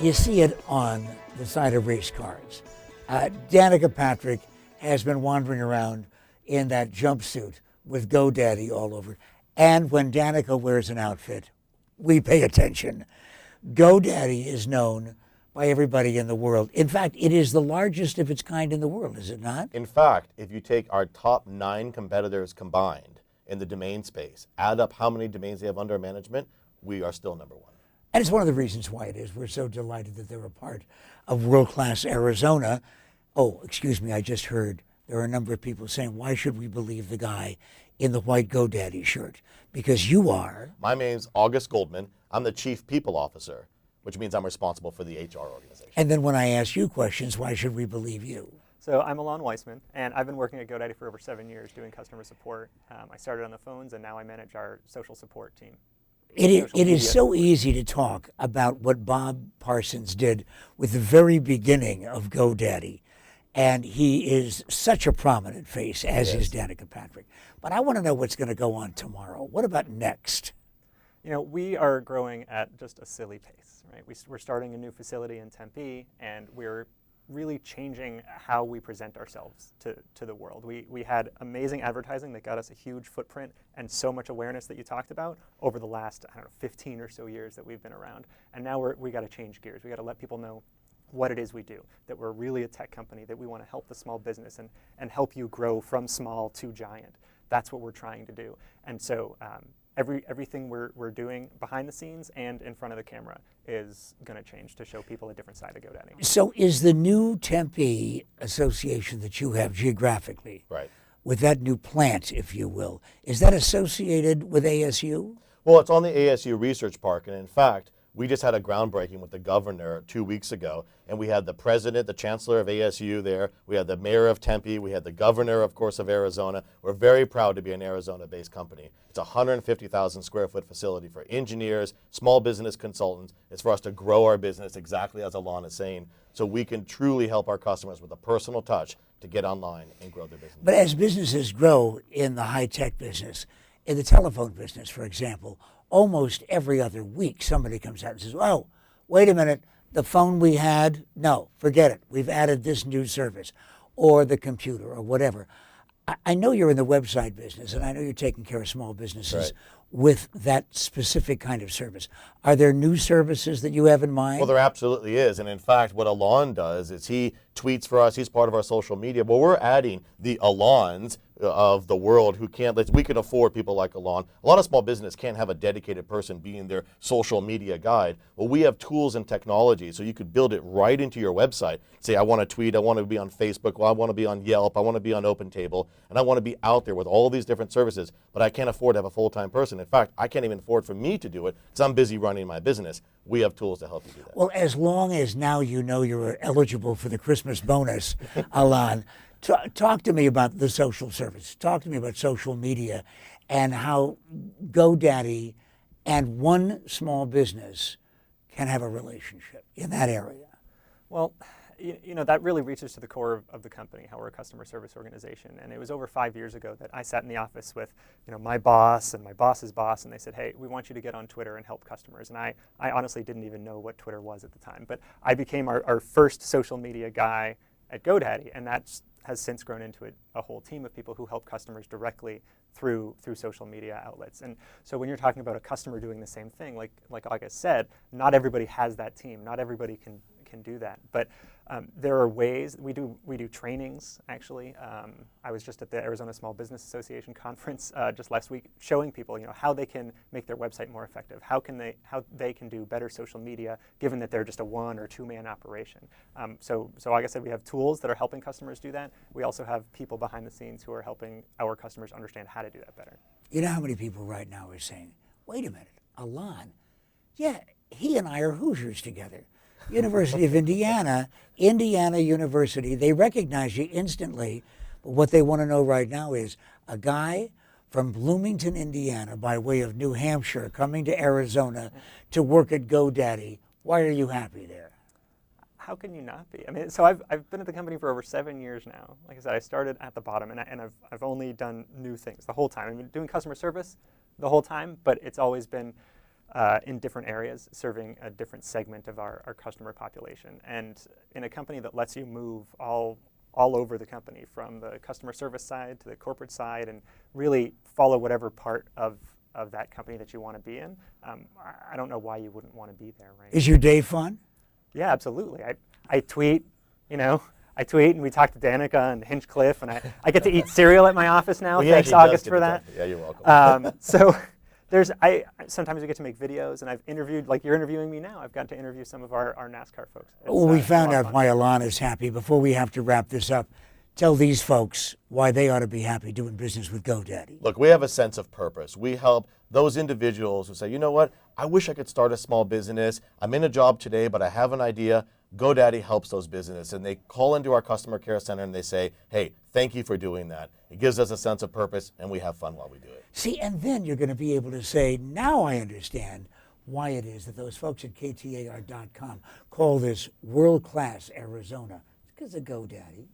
You see it on the side of race cars. Danica Patrick has been wandering around in that jumpsuit with GoDaddy all over. And when Danica wears an outfit, we pay attention. GoDaddy is known by everybody in the world. In fact, it is the largest of its kind in the world, is it not? In fact, if you take our top 9 competitors combined in the domain space, add up how many domains they have under management, we are still number 1. And it's one of the reasons why it is. We're so delighted that they're a part of world-class Arizona. Oh, excuse me, I just heard there are a number of people saying, why should we believe the guy in the white GoDaddy shirt? Because you are. My name's August Goldman. I'm the Chief People Officer, which means I'm responsible for the HR organization. And then when I ask you questions, why should we believe you? So I'm Alon Weissman, and I've been working at GoDaddy for over 7 years doing customer support. I started on the phones, and now I manage our social support team. It is so easy to talk about what Bob Parsons did with the very beginning of GoDaddy. And he is such a prominent face, as is Danica Patrick. But I want to know what's going to go on tomorrow. What about next? You know, we are growing at just a silly pace, right? We're starting a new facility in Tempe, and we're really changing how we present ourselves to the world. We had amazing advertising that got us a huge footprint and so much awareness that you talked about over the last, 15 or so years that we've been around. And now we got to change gears. We got to let people know what it is we do, that we're really a tech company, that we want to help the small business and help you grow from small to giant. That's what we're trying to do. And so everything we're doing behind the scenes and in front of the camera is going to change to show people a different side of GoDaddy. So is the new Tempe association that you have geographically, Right. with that new plant, if you will, is that associated with ASU? Well, it's on the ASU Research Park, and in fact, we just had a groundbreaking with the governor 2 weeks ago, and we had the president, the chancellor of ASU there, we had the mayor of Tempe, we had the governor, of course, of Arizona. We're very proud to be an Arizona-based company. It's a 150,000 square foot facility for engineers, small business consultants. It's for us to grow our business exactly as Alon is saying, so we can truly help our customers with a personal touch to get online and grow their business. But as businesses grow in the high-tech business, in the telephone business, for example, almost every other week somebody comes out and says, oh, wait a minute, the phone we had, no, forget it. We've added this new service, or the computer, or whatever. I know you're in the website business, and I know you're taking care of small businesses with that specific kind of service. Are there new services that you have in mind? Well, there absolutely is. And in fact, what Alon does is he tweets for us. He's part of our social media. But we're adding the Alons of the world who can't, we can afford people like Alon. A lot of small business can't have a dedicated person being their social media guide. Well, we have tools and technology, so you could build it right into your website. Say, I want to tweet, I want to be on Facebook, well, I want to be on Yelp, I want to be on OpenTable, and I want to be out there with all these different services, but I can't afford to have a full-time person. In fact, I can't even afford for me to do it because I'm busy running my business. We have tools to help you do that. Well, as long as now you know you're eligible for the Christmas bonus, Alon, talk to me about the social service. Talk to me about social media and how GoDaddy and one small business can have a relationship in that area. Well, you know, that really reaches to the core of the company, how we're a customer service organization. And it was over 5 years ago that I sat in the office with, my boss and my boss's boss, and they said, hey, we want you to get on Twitter and help customers. And I honestly didn't even know what Twitter was at the time. But I became our first social media guy at GoDaddy, and that has since grown into a whole team of people who help customers directly through social media outlets. And so when you're talking about a customer doing the same thing, like August said, not everybody has that team. Not everybody can do that. But there are ways. We do trainings, actually. I was just at the Arizona Small Business Association conference just last week, showing people how they can make their website more effective, how they can do better social media, given that they're just a 1 or 2 man operation. So like I said, we have tools that are helping customers do that. We also have people behind the scenes who are helping our customers understand how to do that better. You know how many people right now are saying, wait a minute, Alon, yeah, he and I are Hoosiers together. University of Indiana University, they recognize you instantly, but what they want to know right now is a guy from Bloomington, Indiana, by way of New Hampshire, coming to Arizona to work at GoDaddy. Why are you happy there? How can you not be? I mean, so I've been at the company for over 7 years now. Like I said, I started at the bottom, and I've only done new things the whole time. I mean, doing customer service the whole time, but it's always been in different areas, serving a different segment of our customer population. And in a company that lets you move all over the company, from the customer service side to the corporate side, and really follow whatever part of that company that you want to be in, I don't know why you wouldn't want to be there, right? Is your day fun? Yeah, absolutely. I tweet, I tweet, and we talk to Danica and Hinchcliffe, and I get to eat cereal at my office now. Well, yeah, Thanks, he does August, get for to that. talk. Yeah, you're welcome. So sometimes we get to make videos, and I've interviewed, like you're interviewing me now, I've got to interview some of our NASCAR folks. Well, we It's found a lot of out fun. why Alana's happy. Before we have to wrap this up, tell these folks why they ought to be happy doing business with GoDaddy. Look, we have a sense of purpose. We help those individuals who say, you know what, I wish I could start a small business. I'm in a job today, but I have an idea. GoDaddy helps those businesses, and they call into our customer care center and they say, hey, thank you for doing that. It gives us a sense of purpose, and we have fun while we do it. See, and then you're going to be able to say, now I understand why it is that those folks at KTAR.com call this world-class Arizona. It's because of GoDaddy.